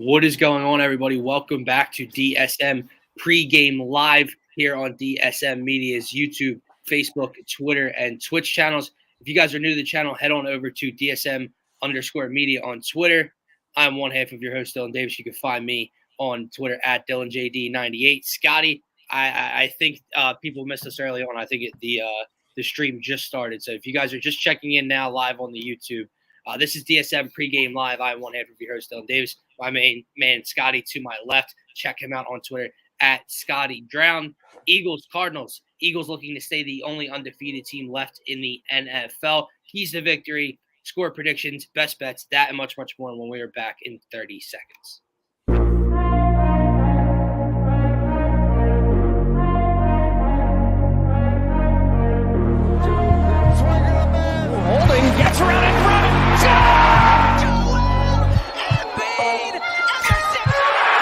What is going on, everybody? Welcome back to DSM pregame live here on DSM Media's YouTube, Facebook, Twitter, and Twitch channels. If you guys are new to the channel, head on over to DSM_media on Twitter. I'm one half of your host, Dylan Davis. You can find me on Twitter at DylanJD98. Scotty, I think people missed us early on. I think the stream just started. So if you guys are just checking in now live on the YouTube, this is DSM pregame live. I'm one half of your host, Dylan Davis. My main man, Scotty, to my left. Check him out on Twitter at Scotty Drown. Eagles, Cardinals. Eagles looking to stay the only undefeated team left in the NFL. Keys to victory, score predictions, best bets, that and much, much more when we are back in 30 seconds. Holding, gets around in front.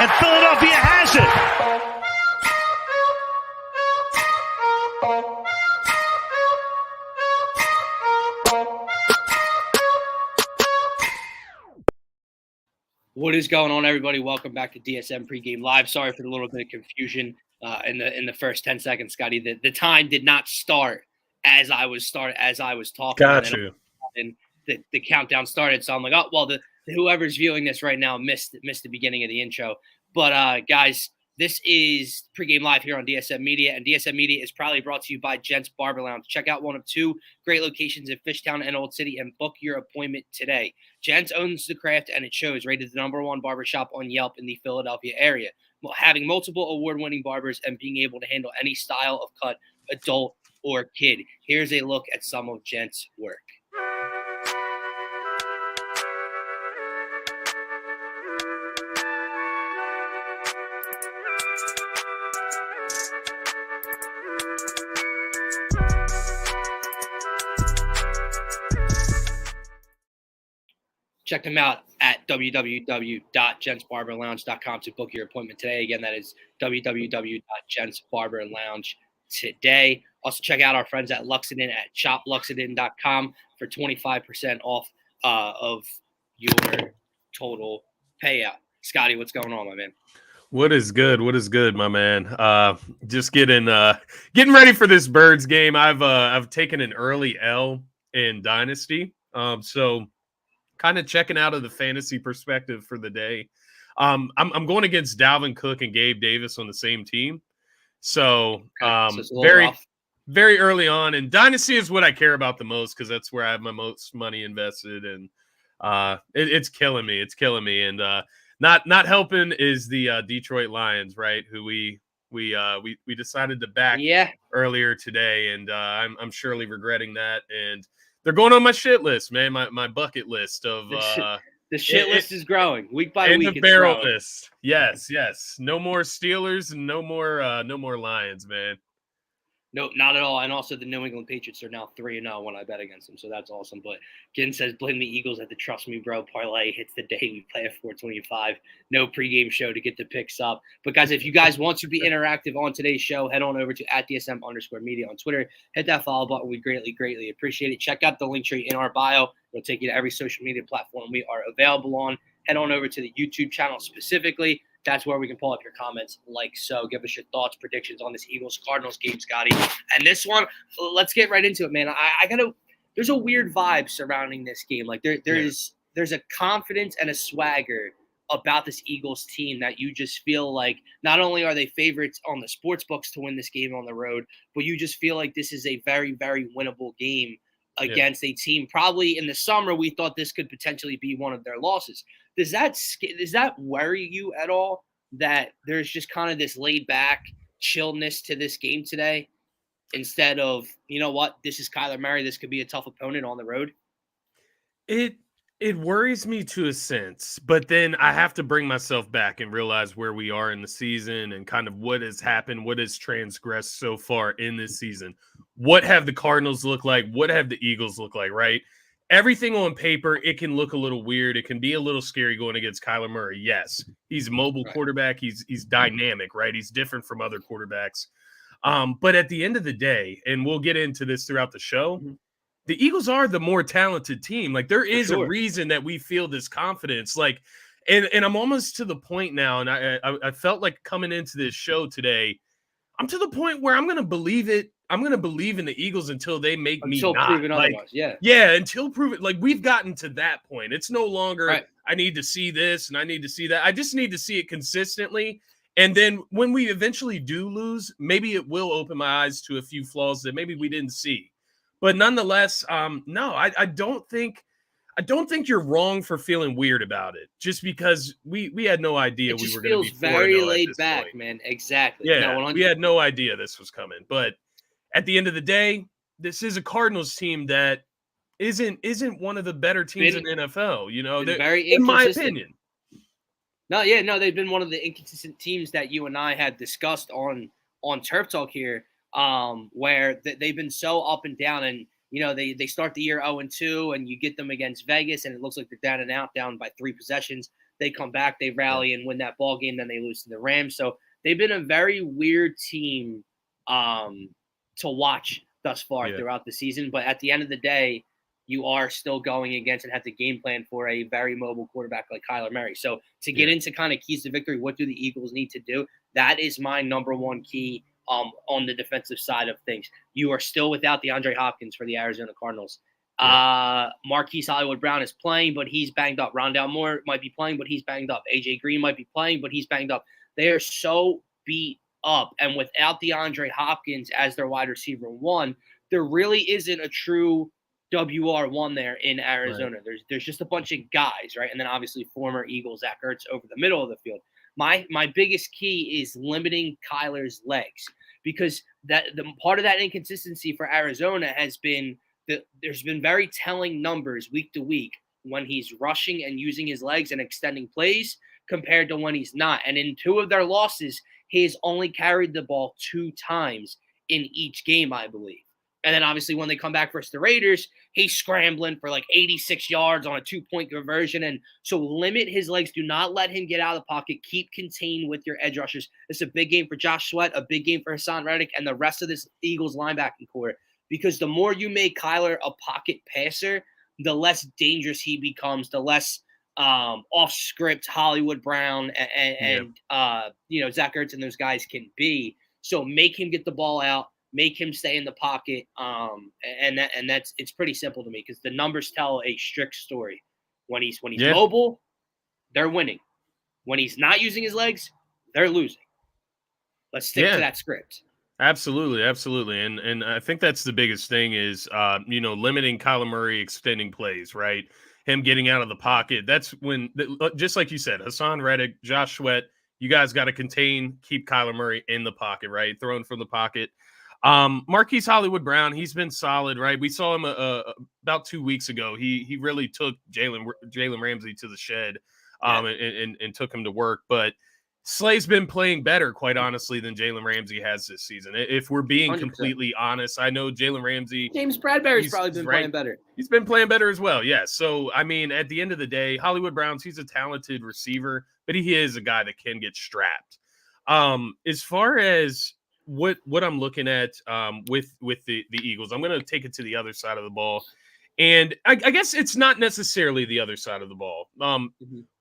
And Philadelphia has it. What is going on, everybody? Welcome back to DSM pregame live. Sorry for the little bit of confusion in the first 10 seconds, Scotty. The time did not start as I was talking. Got you. And the countdown started, so I'm like, oh well, whoever's viewing this right now missed the beginning of the intro. But guys, this is pregame live here on DSM Media, and DSM Media is proudly brought to you by Gents Barber Lounge. Check out one of two great locations in Fishtown and Old City and book your appointment today. Gents owns the craft, and it shows. Rated the #1 barbershop on Yelp in the Philadelphia area. Having multiple award-winning barbers and being able to handle any style of cut, adult or kid. Here's a look at some of Gents' work. Check them out at www.gentsbarberlounge.com to book your appointment today. Again, that is www.gentsbarberlounge today. Also, check out our friends at Luxodon at shopluxodon.com for 25% off of your total payout. Scotty, what's going on, my man? What is good? What is good, my man? Just getting ready for this Birds game. I've taken an early L in Dynasty. So kind of checking out of the fantasy perspective for the day. I'm going against Dalvin Cook and Gabe Davis on the same team. So very early on, and Dynasty is what I care about the most because that's where I have my most money invested, and it's killing me. It's killing me, and not helping is the Detroit Lions, right? Who we decided to back earlier today, and I'm surely regretting that. And they're going on my shit list, man. My bucket list of the shit list is growing week by week. The barrel list. Yes. No more Steelers and no more Lions, man. No, not at all. And also the New England Patriots are now 3-0 when I bet against them. So that's awesome. But Ginn says, blame the Eagles at the Trust Me Bro parlay. Hits the day we play at 425. No pregame show to get the picks up. But guys, if you guys want to be interactive on today's show, head on over to @DSM_media on Twitter. Hit that follow button. We greatly, greatly appreciate it. Check out the link tree in our bio. It'll take you to every social media platform we are available on. Head on over to the YouTube channel specifically. That's where we can pull up your comments like so. Give us your thoughts, predictions on this Eagles-Cardinals game, Scotty. And this one, let's get right into it, man. There's a weird vibe surrounding this game. Like there's a confidence and a swagger about this Eagles team that you just feel like not only are they favorites on the sports books to win this game on the road, but you just feel like this is a very, very winnable game against a team. Probably in the summer, we thought this could potentially be one of their losses. Does that worry you at all that there's just kind of this laid back chillness to this game today instead of, you know what, this is Kyler Murray. This could be a tough opponent on the road. It worries me to a sense, but then I have to bring myself back and realize where we are in the season and kind of what has happened, what has transgressed so far in this season. What have the Cardinals look like? What have the Eagles look like, right? Everything on paper, it can look a little weird. It can be a little scary going against Kyler Murray. Yes, he's a mobile quarterback. He's dynamic, right? He's different from other quarterbacks. But at the end of the day, and we'll get into this throughout the show, the Eagles are the more talented team. Like, there is a reason that we feel this confidence. Like, And I'm almost to the point now, and I felt like coming into this show today, I'm to the point where I'm going to believe it. I'm going to believe in the Eagles until they make me Until not. proven Like, otherwise, yeah. yeah, until proven. Like, we've gotten to that point. It's no longer, Right. I need to see this and I need to see that. I just need to see it consistently. And then when we eventually do lose, maybe it will open my eyes to a few flaws that maybe we didn't see. But nonetheless, no, I don't think you're wrong for feeling weird about it. Just because we had no idea It we just were going to be feels very 4-0 at laid this back, point. man. Exactly. Yeah, No, we had no idea this was coming. But at the end of the day, this is a Cardinals team that isn't one of the better teams in the NFL. You know, very in my inconsistent. opinion. No, they've been one of the inconsistent teams that you and I had discussed on Turf Talk here, where they've been so up and down, and they start the year 0-2, and you get them against Vegas, and it looks like they're down and out, down by 3 possessions. They come back, they rally and win that ball game, then they lose to the Rams. So they've been a very weird team to watch thus far throughout the season. But at the end of the day, you are still going against and have to game plan for a very mobile quarterback like Kyler Murray. So to get into kind of keys to victory, what do the Eagles need to do? That is my number one key on the defensive side of things. You are still without DeAndre Hopkins for the Arizona Cardinals. Marquise Hollywood-Brown is playing, but he's banged up. Rondale Moore might be playing, but he's banged up. AJ Green might be playing, but he's banged up. They are so beat up. And without DeAndre Hopkins as their wide receiver one, there really isn't a true WR1 there in Arizona. Right. There's just a bunch of guys, right? And then obviously former Eagle Zach Ertz over the middle of the field. My biggest key is limiting Kyler's legs, because the part of that inconsistency for Arizona has been that there's been very telling numbers week to week when he's rushing and using his legs and extending plays compared to when he's not. And in 2 of their losses, he's only carried the ball 2 times in each game, I believe. And then obviously when they come back versus the Raiders, he's scrambling for like 86 yards on a 2-point conversion. And so limit his legs. Do not let him get out of the pocket. Keep contained with your edge rushers. It's a big game for Josh Sweat, a big game for Hassan Reddick, and the rest of this Eagles linebacking core. Because the more you make Kyler a pocket passer, the less dangerous he becomes, the less off-script Hollywood Brown and Zach Ertz and those guys can be. So make him get the ball out. Make him stay in the pocket, and that's it's pretty simple to me, because the numbers tell a strict story. When he's mobile, they're winning. When he's not using his legs, they're losing. Let's stick to that script. Absolutely, and I think that's the biggest thing is limiting Kyler Murray extending plays, right? Him getting out of the pocket. That's when, just like you said, Hassan Reddick, Josh Sweat, you guys got to keep Kyler Murray in the pocket, right? Throwing from the pocket. Marquise Hollywood-Brown, he's been solid, right? We saw him about 2 weeks ago. He really took Jalen Ramsey to the shed and took him to work. But Slay's been playing better, quite honestly, than Jalen Ramsey has this season. If we're being 100%. Completely honest, I know Jalen Ramsey. James Bradbury's probably been playing better. He's been playing better as well, yes. So, I mean, at the end of the day, Hollywood-Brown, he's a talented receiver, but he is a guy that can get strapped. As far as what I'm looking at with the Eagles, I'm going to take it to the other side of the ball. And I guess it's not necessarily the other side of the ball.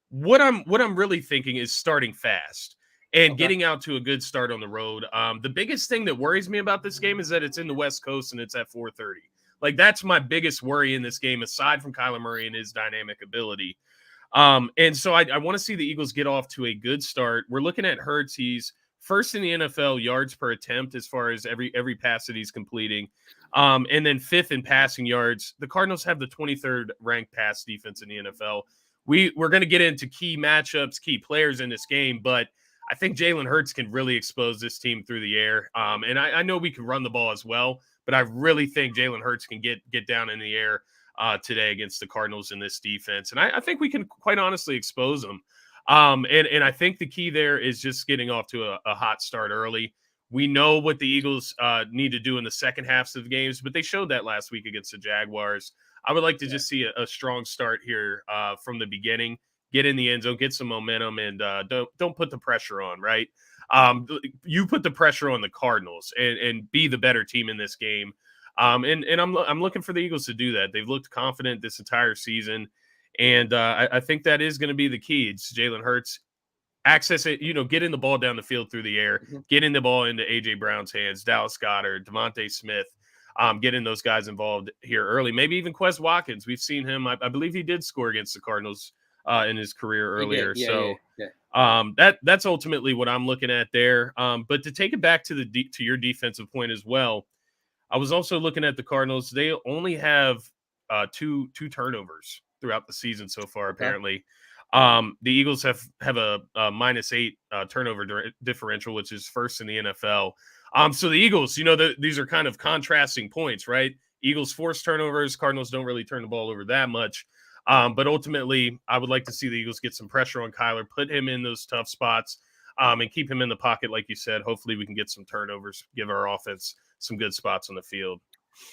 What I'm really thinking is starting fast and getting out to a good start on the road. The biggest thing that worries me about this game is that it's in the West Coast and it's at 4:30. Like, that's my biggest worry in this game, aside from Kyler Murray and his dynamic ability. And so I want to see the Eagles get off to a good start. We're looking at Hurts. He's first in the NFL yards per attempt as far as every pass that he's completing. And then 5th in passing yards. The Cardinals have the 23rd ranked pass defense in the NFL. We're going to get into key matchups, key players in this game, but I think Jalen Hurts can really expose this team through the air. And I know we can run the ball as well, but I really think Jalen Hurts can get down in the air today against the Cardinals in this defense. And I think we can quite honestly expose them. And I think the key there is just getting off to a hot start early. We know what the Eagles need to do in the second halves of games, but they showed that last week against the Jaguars. I would like to just see a strong start here from the beginning, get in the end zone, get some momentum, and don't put the pressure on, right? You put the pressure on the Cardinals and be the better team in this game. And I'm looking for the Eagles to do that. They've looked confident this entire season. And I think that is going to be the key. It's Jalen Hurts access it, getting the ball down the field through the air, getting the ball into A.J. Brown's hands, Dallas Goedert, Devontae Smith, getting those guys involved here early. Maybe even Quez Watkins. We've seen him. I believe he did score against the Cardinals in his career earlier. That's ultimately what I'm looking at there. But to take it back to to your defensive point as well, I was also looking at the Cardinals. They only have two turnovers throughout the season so far, apparently. The Eagles have a -8 turnover differential, which is first in the NFL. So the Eagles, these are kind of contrasting points, right? Eagles force turnovers. Cardinals don't really turn the ball over that much. But ultimately, I would like to see the Eagles get some pressure on Kyler, put him in those tough spots, and keep him in the pocket, like you said. Hopefully we can get some turnovers, give our offense some good spots on the field.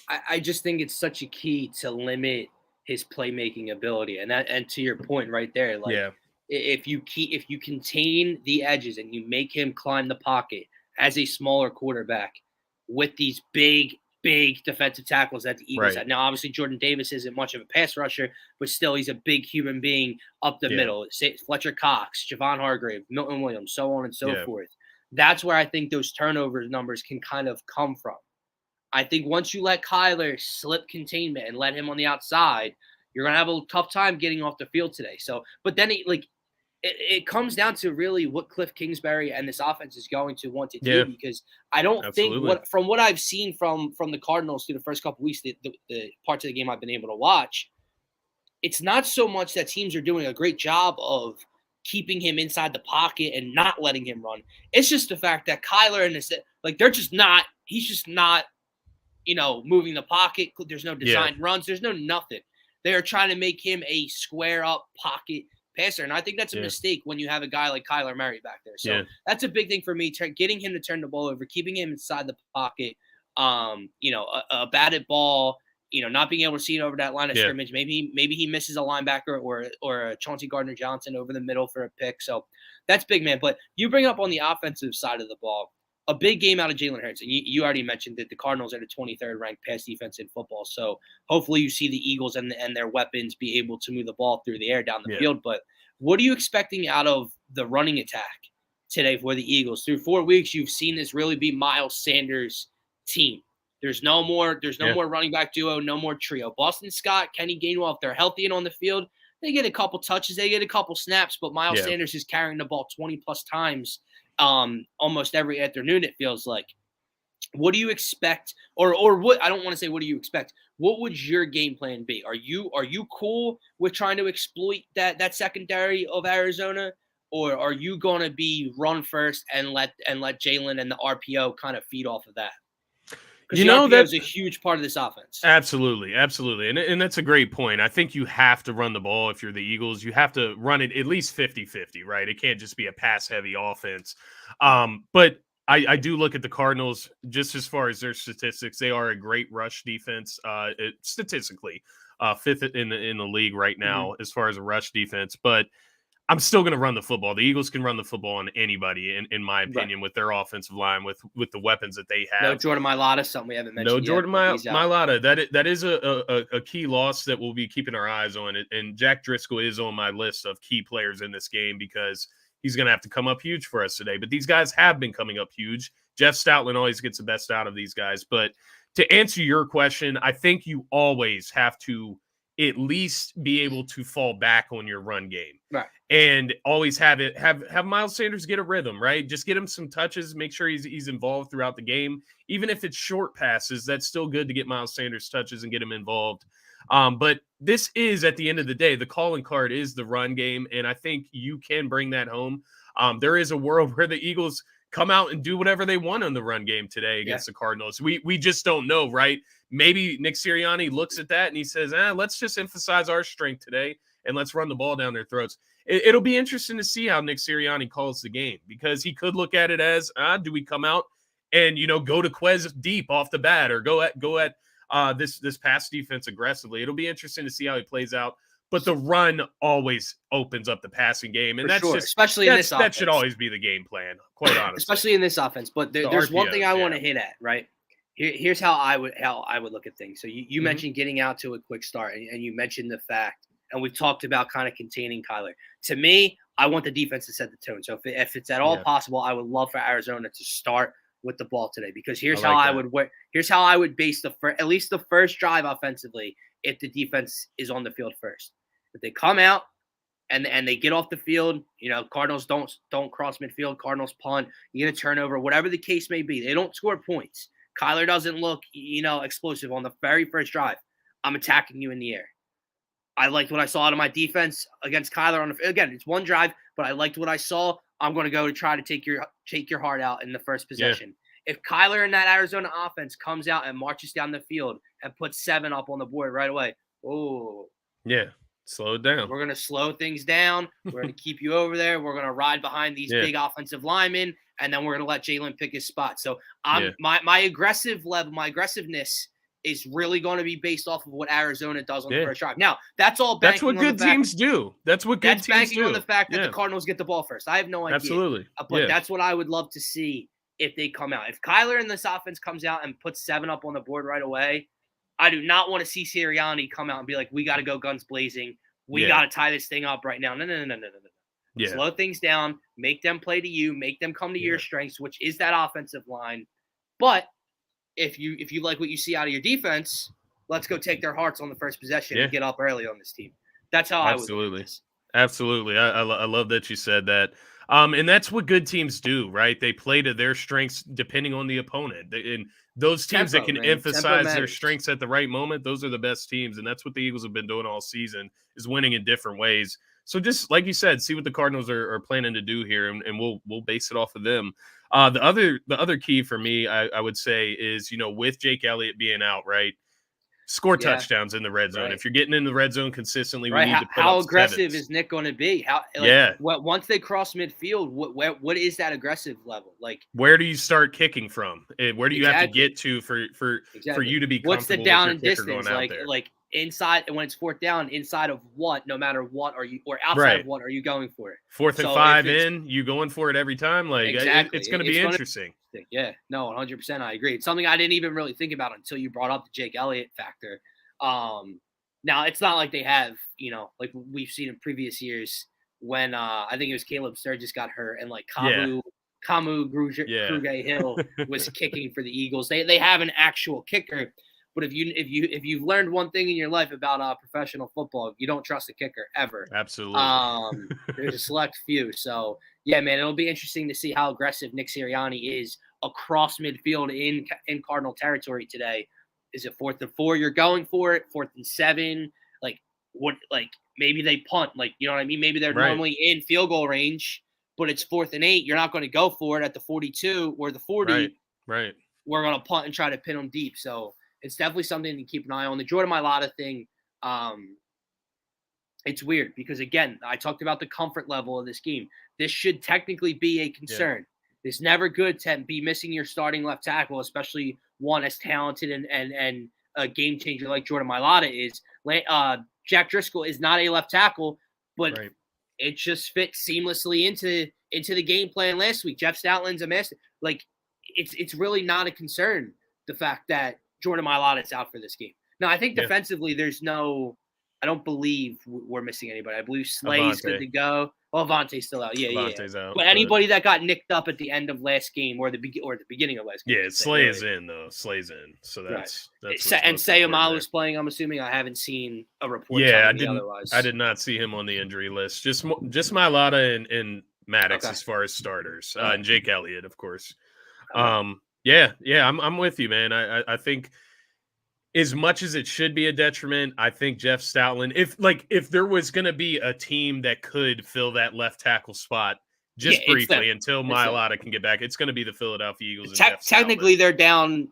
I just think it's such a key to limit his playmaking ability, and to your point right there, like if you contain the edges and you make him climb the pocket as a smaller quarterback with these big defensive tackles that the Eagles had. Now, obviously, Jordan Davis isn't much of a pass rusher, but still, he's a big human being up the middle. Fletcher Cox, Javon Hargrave, Milton Williams, so on and so forth. That's where I think those turnover numbers can kind of come from. I think once you let Kyler slip containment and let him on the outside, you're going to have a tough time getting off the field today. So, but then it comes down to really what Cliff Kingsbury and this offense is going to want to do, because I don't think from what I've seen from the Cardinals through the first couple of weeks, the parts of the game I've been able to watch, it's not so much that teams are doing a great job of keeping him inside the pocket and not letting him run. It's just the fact that Kyler and he's just not, moving the pocket. There's no design runs. There's no nothing. They are trying to make him a square up pocket passer. And I think that's a mistake when you have a guy like Kyler Murray back there. So that's a big thing for me, getting him to turn the ball over, keeping him inside the pocket, a batted ball, not being able to see it over that line of scrimmage. Maybe he misses a linebacker or a Chauncey Gardner-Johnson over the middle for a pick. So that's big, man. But you bring up on the offensive side of the ball, a big game out of Jalen Hurts. And you already mentioned that the Cardinals are the 23rd ranked pass defense in football. So hopefully you see the Eagles and their weapons be able to move the ball through the air down the field. But what are you expecting out of the running attack today for the Eagles? Through 4 weeks, you've seen this really be Miles Sanders' team. There's no more running back duo, no more trio. Boston Scott, Kenny Gainwell, if they're healthy and on the field, they get a couple touches, they get a couple snaps, but Miles Sanders is carrying the ball 20 plus times almost every afternoon, it feels like. What do you expect, or what? I don't want to say what do you expect. What would your game plan be? Are you cool with trying to exploit that secondary of Arizona, or are you going to be run first and let Jalen and the RPO kind of feed off of that? Because that's a huge part of this offense. Absolutely. And that's a great point. I think you have to run the ball if you're the Eagles. You have to run it at least 50-50, right? It can't just be a pass-heavy offense. But I do look at the Cardinals, just as far as their statistics. They are a great rush defense, statistically, fifth in the league right now as far as a rush defense. But I'm still going to run the football. The Eagles can run the football on anybody, in my opinion, with their offensive line, with the weapons that they have. No Jordan Mailata, something we haven't mentioned. No Jordan Mailata. That is a key loss that we'll be keeping our eyes on. And Jack Driscoll is on my list of key players in this game, because he's going to have to come up huge for us today. But these guys have been coming up huge. Jeff Stoutland always gets the best out of these guys. But to answer your question, I think you always have to at least be able to fall back on your run game, right? And always have Miles Sanders get a rhythm, right? Just get him some touches, make sure he's involved throughout the game. Even if it's short passes, that's still good to get Miles Sanders touches and get him involved. But this is, at the end of the day, the calling card is the run game, and I think you can bring that home. There is a world where the Eagles come out and do whatever they want on the run game today against the Cardinals. We just don't know, right? Maybe Nick Sirianni looks at that and he says, let's just emphasize our strength today and let's run the ball down their throats. It'll be interesting to see how Nick Sirianni calls the game, because he could look at it as, do we come out and, go to Quez deep off the bat, or go at this pass defense aggressively. It'll be interesting to see how he plays out. But the run always opens up the passing game, and especially in this offense. That should always be the game plan, quite honestly. Especially in this offense. But there's one thing I want to hit at, right? Here's how I would look at things. So you mentioned getting out to a quick start, and you mentioned the fact, and we've talked about kind of containing Kyler. To me, I want the defense to set the tone. So if it's at all possible, I would love for Arizona to start with the ball today, because here's how I would base at least the first drive offensively if the defense is on the field first. If they come out and they get off the field, Cardinals don't cross midfield, Cardinals punt, you get a turnover, whatever the case may be, they don't score points. Kyler doesn't look, explosive on the very first drive. I'm attacking you in the air. I liked what I saw out of my defense against Kyler again, it's one drive, but I liked what I saw. I'm going to go to try to take your heart out in the first possession. Yeah. If Kyler in that Arizona offense comes out and marches down the field and puts 7 up on the board right away, slow it down. We're going to slow things down. We're going to keep you over there. We're going to ride behind these big offensive linemen, and then we're going to let Jalen pick his spot. So my aggressiveness is really going to be based off of what Arizona does on the first drive. Now, that's all banking. That's what good teams do. That's what good teams do. That's banking on the fact that the Cardinals get the ball first. I have no idea. Absolutely. But that's what I would love to see if they come out. If Kyler in this offense comes out and puts 7 up on the board right away, I do not want to see Sirianni come out and be like, we got to go guns blazing. We got to tie this thing up right now. No. Yeah. Slow things down. Make them play to you. Make them come to your strengths, which is that offensive line. But if you like what you see out of your defense, let's go take their hearts on the first possession and get up early on this team. That's how I would do this. Absolutely. I love that you said that. And that's what good teams do, right? They play to their strengths depending on the opponent. And those teams that can emphasize their strengths at the right moment, those are the best teams. And that's what the Eagles have been doing all season, is winning in different ways. So just like you said, see what the Cardinals are planning to do here, and we'll base it off of them. The other key for me, I would say, is, with Jake Elliott being out, right? Score touchdowns in the red zone. Right. If you're getting in the red zone consistently, we need to put how up aggressive 7s. Is Nick going to be? Once they cross midfield, what is that aggressive level? Like, where do you start kicking from? Where do you have to get to for you to be comfortable? What's the down and distance? Like inside, when it's 4th down, inside of what? No matter what, are you, or outside of what are you going for it? 4th and 5 in, you going for it every time? Like, it's going to be interesting. Yeah, no, 100%. I agree. It's something I didn't even really think about until you brought up the Jake Elliott factor. Now it's not like they have, like we've seen in previous years when I think it was Caleb Sturgis got hurt and like Kamu Grugier Hill was kicking for the Eagles. They have an actual kicker, but if you've learned one thing in your life about professional football, you don't trust a kicker ever. Absolutely. There's a select few. So yeah, man, it'll be interesting to see how aggressive Nick Sirianni is across midfield in Cardinal territory today. Is it 4th and 4? You're going for it. 4th and 7. Like what? Like maybe they punt. Like, you know what I mean? Maybe they're normally in field goal range, but it's 4th and 8. You're not going to go for it at the 42 or the 40. Right. We're going to punt and try to pin them deep. So it's definitely something to keep an eye on. The Jordan Mailata thing. It's weird because, again, I talked about the comfort level of this game. This should technically be a concern. Yeah. It's never good to be missing your starting left tackle, especially one as talented and a game changer like Jordan Mailata is. Jack Driscoll is not a left tackle, but it just fits seamlessly into the game plan last week. Jeff Stoutland's a master. Like, it's really not a concern, the fact that Jordan Mailata is out for this game. Now, I think defensively there's no – I don't believe we're missing anybody. I believe Slay's good to go. Well, Avonte's still out. Avonte's out. But anybody that got nicked up at the end of last game or the beginning of last game. Yeah, Slay is in, though. Slay's in. So that's and Sayamalu's playing, I'm assuming. I haven't seen a report. Yeah, I did not see him on the injury list. Just Mailata and Maddox as far as starters. And Jake Elliott, of course. I'm with you, man. I think – as much as it should be a detriment, I think Jeff Stoutland, if there was going to be a team that could fill that left tackle spot just briefly until Mailata can get back, it's going to be the Philadelphia Eagles. Technically, they're down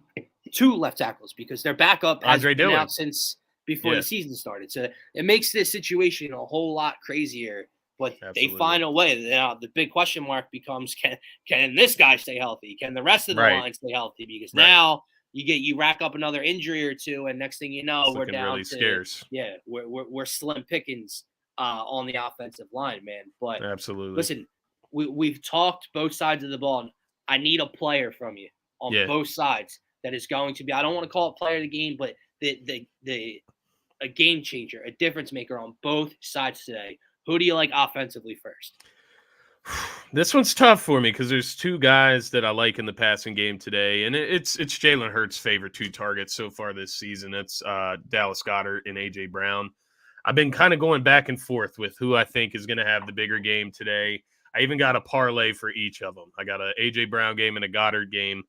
2 left tackles because their backup has been out since before the season started. So it makes this situation a whole lot crazier. But they find a way. The big question mark becomes: Can this guy stay healthy? Can the rest of the line stay healthy? Because now. You rack up another injury or two, and next thing you know, we're down really scarce. Yeah, we're slim pickings on the offensive line, man. But absolutely, listen, we've talked both sides of the ball. I need a player from you on both sides that is going to be. I don't want to call it player of the game, but the a game changer, a difference maker on both sides today. Who do you like offensively first? This one's tough for me because there's two guys that I like in the passing game today, and it's Jalen Hurts' favorite two targets so far this season. It's Dallas Goedert and AJ Brown. I've been kind of going back and forth with who I think is going to have the bigger game today. I even got a parlay for each of them. I got a AJ Brown game and a Goddard game.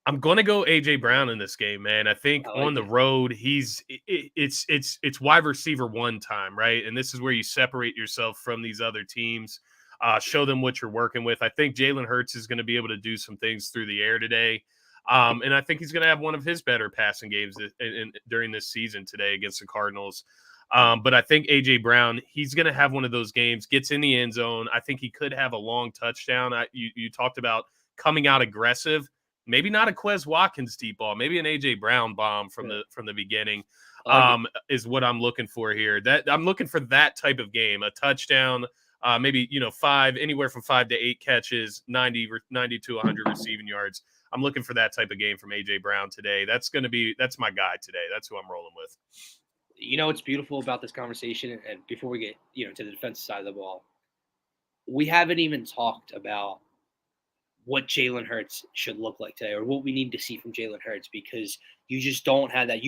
I'm going to go AJ Brown in this game, man. I think on the road, it's wide receiver one time, right? And this is where you separate yourself from these other teams, show them what you're working with. I think Jalen Hurts is going to be able to do some things through the air today. And I think he's going to have one of his better passing games during this season today against the Cardinals. But I think AJ Brown, he's going to have one of those games, gets in the end zone. I think he could have a long touchdown. You talked about coming out aggressive. Maybe not a Quez Watkins deep ball, maybe an AJ Brown bomb from the beginning is what I'm looking for here. That I'm looking for that type of game, a touchdown, maybe anywhere from 5 to 8 catches, 90 to 100 receiving yards. I'm looking for that type of game from AJ Brown today. That's my guy today. That's who I'm rolling with. What's beautiful about this conversation, and before we get to the defensive side of the ball, we haven't even talked about what Jalen Hurts should look like today, or what we need to see from Jalen Hurts, because you just don't have that.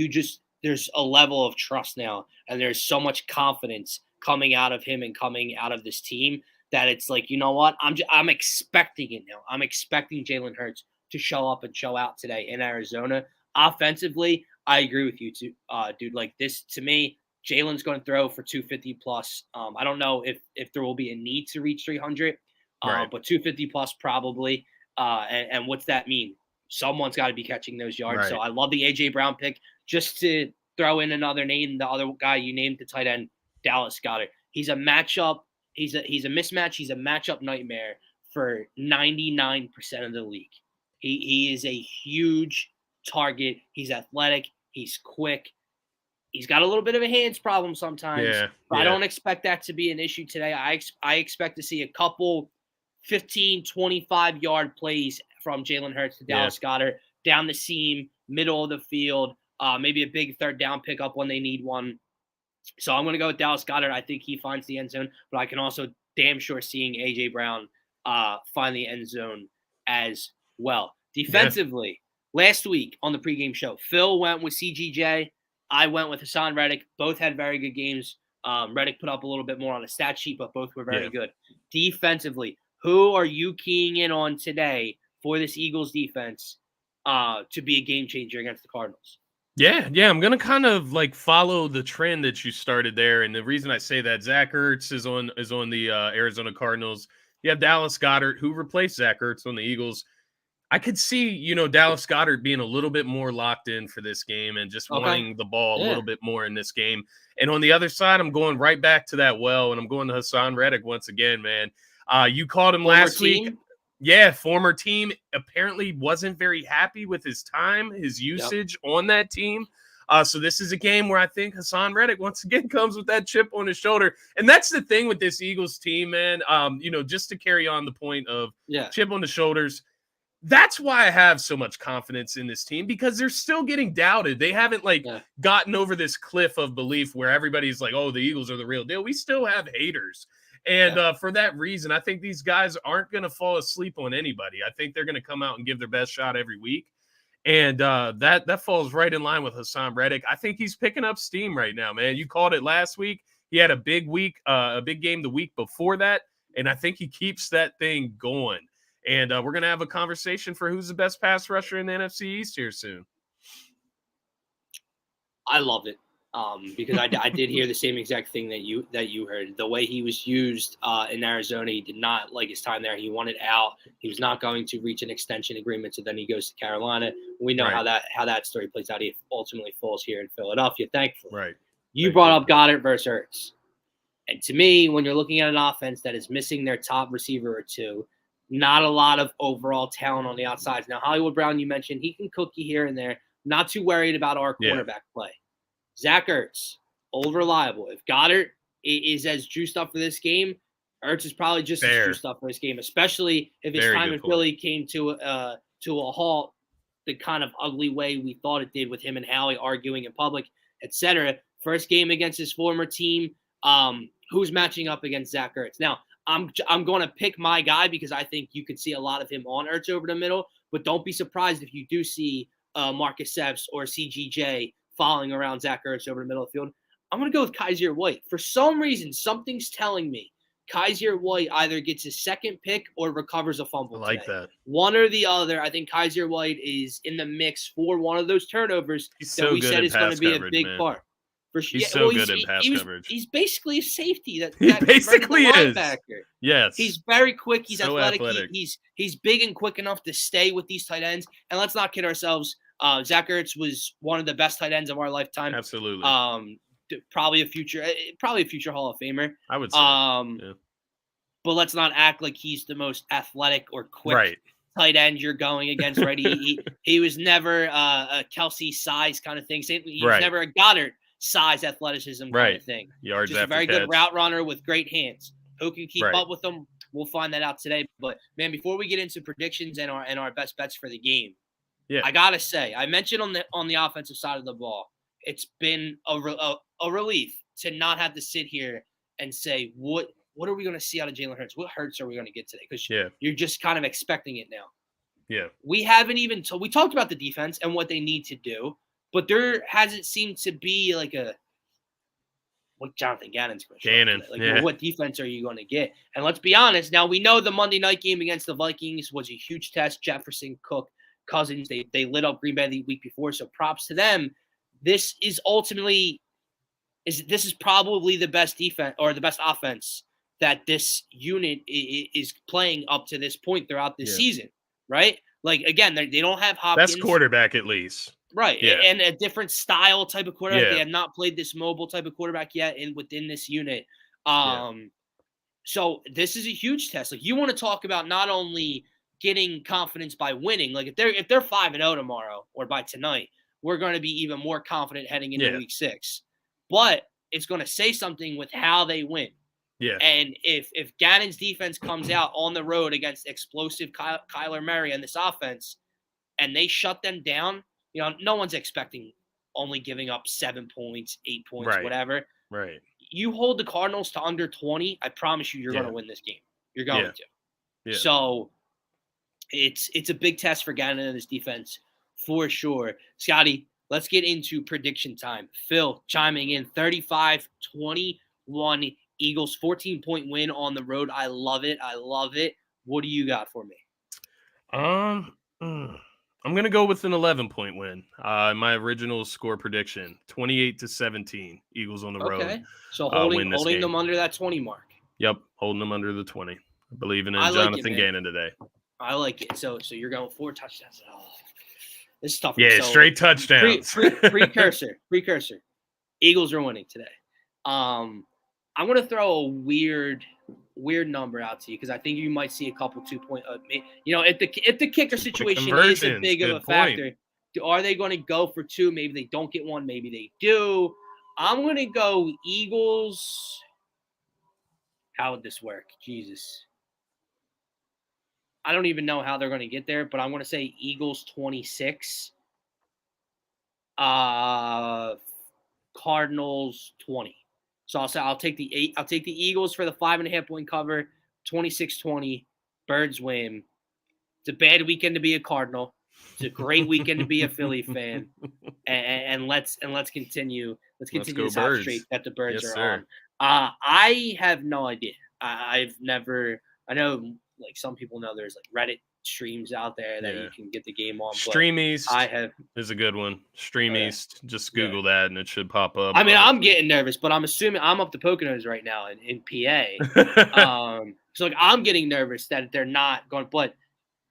There's a level of trust now, and there's so much confidence coming out of him and coming out of this team that it's like, you know what? I'm expecting it now. I'm expecting Jalen Hurts to show up and show out today in Arizona. Offensively, I agree with you too, dude. Like this, to me, Jalen's going to throw for 250 plus. I don't know if there will be a need to reach 300. Right. But 250 plus probably. And what's that mean? Someone's got to be catching those yards. Right. So I love the AJ Brown pick. Just to throw in another name, the other guy you named, the tight end, Dallas Goedert. He's a matchup. He's a mismatch. He's a matchup nightmare for 99% of the league. He is a huge target. He's athletic. He's quick. He's got a little bit of a hands problem sometimes. But I don't expect that to be an issue today. I expect to see a couple 15, 25-yard plays from Jalen Hurts to Dallas Goedert down the seam, middle of the field, maybe a big third down pickup when they need one. So I'm going to go with Dallas Goedert. I think he finds the end zone, but I can also damn sure seeing A.J. Brown find the end zone as well. Defensively, last week on the pregame show, Phil went with CGJ. I went with Hassan Reddick. Both had very good games. Reddick put up a little bit more on the stat sheet, but both were very good. Defensively, who are you keying in on today for this Eagles defense to be a game changer against the Cardinals? Yeah. I'm going to kind of like follow the trend that you started there. And the reason I say that, Zach Ertz is on the Arizona Cardinals. You have Dallas Goedert, who replaced Zach Ertz on the Eagles. I could see, Dallas Goedert being a little bit more locked in for this game and just wanting the ball a little bit more in this game. And on the other side, I'm going right back to that well, and I'm going to Hassan Reddick once again, man. You called him last week. Yeah, former team. Apparently wasn't very happy with his time, his usage on that team. So this is a game where I think Hassan Reddick once again comes with that chip on his shoulder. And that's the thing with this Eagles team, man. Just to carry on the point of chip on the shoulders, that's why I have so much confidence in this team, because they're still getting doubted. They haven't gotten over this cliff of belief where everybody's like, oh, the Eagles are the real deal. We still have haters. And for that reason, I think these guys aren't going to fall asleep on anybody. I think they're going to come out and give their best shot every week. And that falls right in line with Hassan Reddick. I think he's picking up steam right now, man. You called it last week. He had a big week, a big game the week before that. And I think he keeps that thing going. And we're going to have a conversation for who's the best pass rusher in the NFC East here soon. I love it because I did hear the same exact thing that you heard. The way he was used in Arizona, he did not like his time there. He wanted out. He was not going to reach an extension agreement, so then he goes to Carolina. We know how that story plays out. He ultimately falls here in Philadelphia, thankfully. Right. You brought up Goddard versus Ertz. And to me, when you're looking at an offense that is missing their top receiver or two, not a lot of overall talent on the outsides. Now, Hollywood Brown, you mentioned, he can cook you here and there. Not too worried about our cornerback play. Zach Ertz, old reliable. If Goddard is as juiced up for this game, Ertz is probably just as juiced up for this game, especially if his time in Philly came to a halt the kind of ugly way we thought it did with him and Howie arguing in public, etc. First game against his former team. Who's matching up against Zach Ertz? Now, I'm going to pick my guy because I think you could see a lot of him on Ertz over the middle, but don't be surprised if you do see Marcus Epps or CGJ following around Zach Ertz over the middle of the field. I'm going to go with Kaiser White. For some reason, something's telling me Kaiser White either gets his second pick or recovers a fumble. I like today. that. One or the other. I think Kaiser White is in the mix for one of those turnovers that we said is going to be a big part. For sure. He's so good in pass coverage. He's basically a safety. He basically is. Linebacker. Yes. He's very quick. He's so athletic. He's big and quick enough to stay with these tight ends. And let's not kid ourselves. Zach Ertz was one of the best tight ends of our lifetime. Absolutely. Probably a future Hall of Famer. I would say. Yeah. But let's not act like he's the most athletic or quick tight end you're going against, right? He was never a Kelsey size kind of thing. He was never a Goddard size athleticism kind of thing. Yards just after a very catch. good route runner with great hands. Who can keep Right. up with them? We'll find that out today. But man, before we get into predictions and our best bets for the game, I gotta say, I mentioned on the offensive side of the ball, it's been a relief to not have to sit here and say what are we going to see out of Jalen Hurts? What Hurts are we going to get today? Because you're just kind of expecting it now. Yeah, we haven't even we talked about the defense and what they need to do, but there hasn't seemed to be like what Jonathan Gannon's going to Gannon. Well, what defense are you going to get? And let's be honest. Now we know the Monday night game against the Vikings was a huge test. Jefferson, Cook, Cousins, they lit up Green Bay the week before, so props to them. This is ultimately probably the best defense or the best offense that this unit is playing up to this point throughout this season, right? Like, again, they don't have Hopkins. Best quarterback at least. Right, and a different style type of quarterback. Yeah. They have not played this mobile type of quarterback yet within this unit. So this is a huge test. Like, you want to talk about not only getting confidence by winning. Like, if they're 5-0 tomorrow or by tonight, we're going to be even more confident heading into week 6. But it's going to say something with how they win. Yeah. And if Gannon's defense comes out on the road against explosive Kyler Murray and this offense, and they shut them down, no one's expecting only giving up 7 points, 8 points, whatever. Right. You hold the Cardinals to under 20, I promise you're going to win this game. You're going to. Yeah. So it's a big test for Gannon and his defense for sure. Scotty, let's get into prediction time. Phil chiming in 35-21 Eagles 14-point win on the road. I love it. What do you got for me? I'm going to go with an 11-point win. My original score prediction, 28-17, Eagles on the road. Okay. So holding them under that 20 mark. Yep, holding them under the 20. I believe in Jonathan Gannon today. I like it. So you're going 4 touchdowns. Oh, this is tough. Yeah, so, straight touchdowns. Precursor. Eagles are winning today. I'm going to throw a weird number out to you because I think you might see a couple 2-point. If the kicker situation isn't big of a factor, are they going to go for 2? Maybe they don't get 1. Maybe they do. I'm going to go Eagles. How would this work? Jesus. I don't even know how they're going to get there, but I'm going to say Eagles 26. Cardinals 20. So I'll take the Eagles for the 5.5-point cover, 26-20. Birds win. It's a bad weekend to be a Cardinal. It's a great weekend to be a Philly fan. And let's continue. Let's continue this hot streak that the Birds are on. I have no idea. I know like some people know there's like Reddit streams out there that you can get the game on. Stream East is a good one. Stream East. Just Google that and it should pop up. I mean, I'm getting nervous, but I'm assuming I'm up to Poconos right now in PA. So like I'm getting nervous that they're not going, but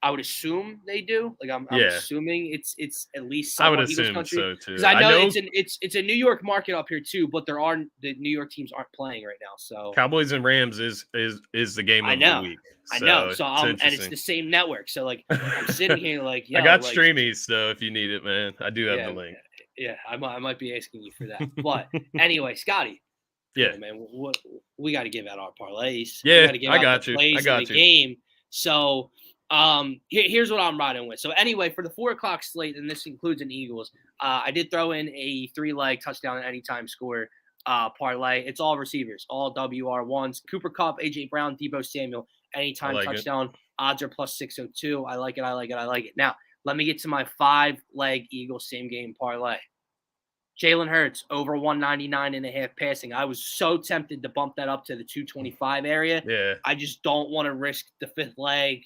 I would assume they do. Like I'm assuming it's at least I would Eagles assume country. so too. Because I know it's a New York market up here too, but the New York teams aren't playing right now. So Cowboys and Rams is the game of the week. I know. So and it's the same network. So like I'm sitting here like I got Stream East though if you need it, man. I do have the link. Yeah, I might be asking you for that. But anyway, Scotty. Yeah, man. We got to give out our parlays. Yeah, I got you. I got you. Game. So Here's what I'm riding with. So anyway, for the 4:00 slate, and this includes an Eagles, I did throw in a 3-leg touchdown anytime score parlay. It's all receivers, all WR1s. Cooper Kupp, AJ Brown, Deebo Samuel, anytime touchdown. Odds are plus 602. I like it. Now, let me get to my 5-leg Eagles same game parlay. Jalen Hurts over 199.5 passing. I was so tempted to bump that up to the 225 area. Yeah. I just don't want to risk the 5th leg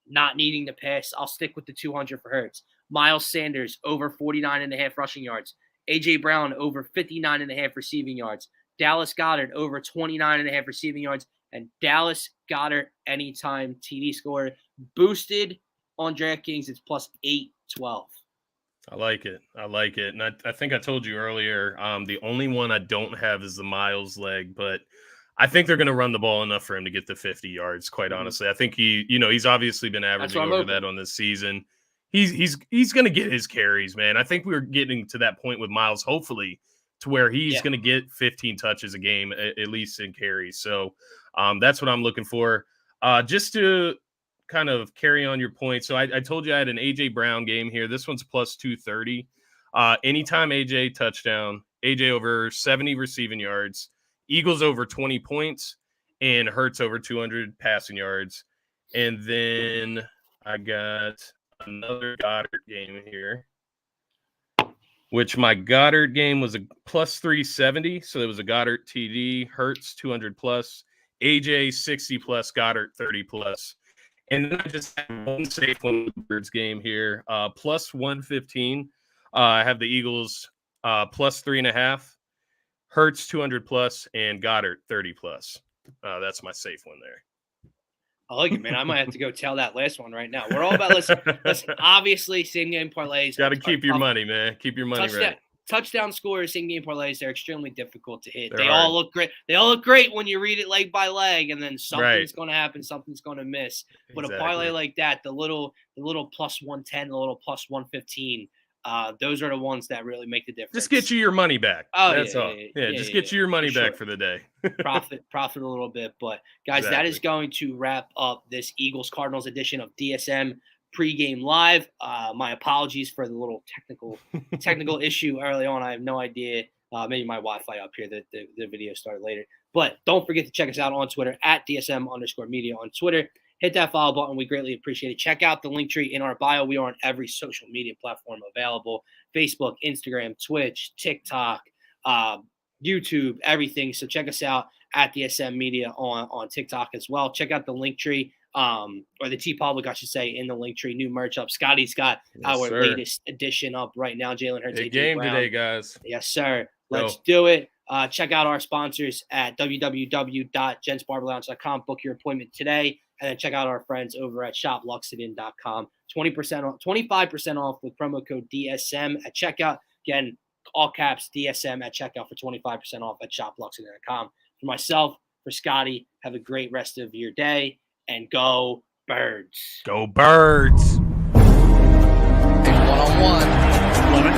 not needing to pass. I'll stick with the 200 for Hurts. Miles Sanders over 49.5 rushing yards. AJ Brown over 59.5 receiving yards. Dallas Goedert over 29.5 receiving yards. And Dallas Goedert anytime TD score boosted on DraftKings. It's plus 812. I like it. And I think I told you earlier, the only one I don't have is the Miles leg, but I think they're going to run the ball enough for him to get to 50 yards, quite honestly. I think he's obviously been averaging over that on this season. He's going to get his carries, man. I think we're getting to that point with Miles, hopefully, to where he's going to get 15 touches a game, at least in carries. So that's what I'm looking for. Just to kind of carry on your point. So I told you I had an AJ Brown game here. This one's plus 230. Anytime AJ touchdown, AJ over 70 receiving yards, Eagles over 20 points, and Hurts over 200 passing yards. And then I got another Goddard game here, which my Goddard game was a plus 370. So it was a Goddard TD, Hurts 200 plus, AJ 60 plus, Goddard 30 plus. And then I just have one safe one with the Birds game here, plus 115. I have the Eagles plus 3.5. Hurts 200 plus and Goddard 30 plus. That's my safe one there. I like it, man. I might have to go tell that last one right now. We're all about listen. Obviously, same game parlays. Got to keep your money, man. Keep your money right. Touchdown scores, same game parlays. They're extremely difficult to hit. They all look great. They all look great when you read it leg by leg, and then something's going to happen. Something's going to miss. But a parlay like that, the little plus 110, the little plus 115. Those are the ones that really make the difference. Just get you your money back. Oh, that's all. Just get you your money back for the day. profit a little bit. But guys, that is going to wrap up this Eagles Cardinals edition of DSM pregame live. My apologies for the little technical issue early on. I have no idea. Maybe my Wi-Fi up here. The video started later. But don't forget to check us out on Twitter at DSM_media on Twitter. Hit that follow button. We greatly appreciate it. Check out the link tree in our bio. We are on every social media platform available: Facebook, Instagram, Twitch, TikTok, YouTube, everything. So check us out at DSM Media on TikTok as well. Check out the link tree, or the T Public, I should say, in the link tree. New merch up. Scotty's got our latest edition up right now. Jalen Hurts. Big game today, guys. Yes, sir. Let's do it. Check out our sponsors at www.jentsbarberlounge.com. Book your appointment today. And then check out our friends over at shopluxodin.com. 25% off with promo code DSM at checkout. Again, all caps DSM at checkout for 25% off at shopluxodin.com. For myself, for Scotty, have a great rest of your day, and go Birds. Go Birds. One-on-one.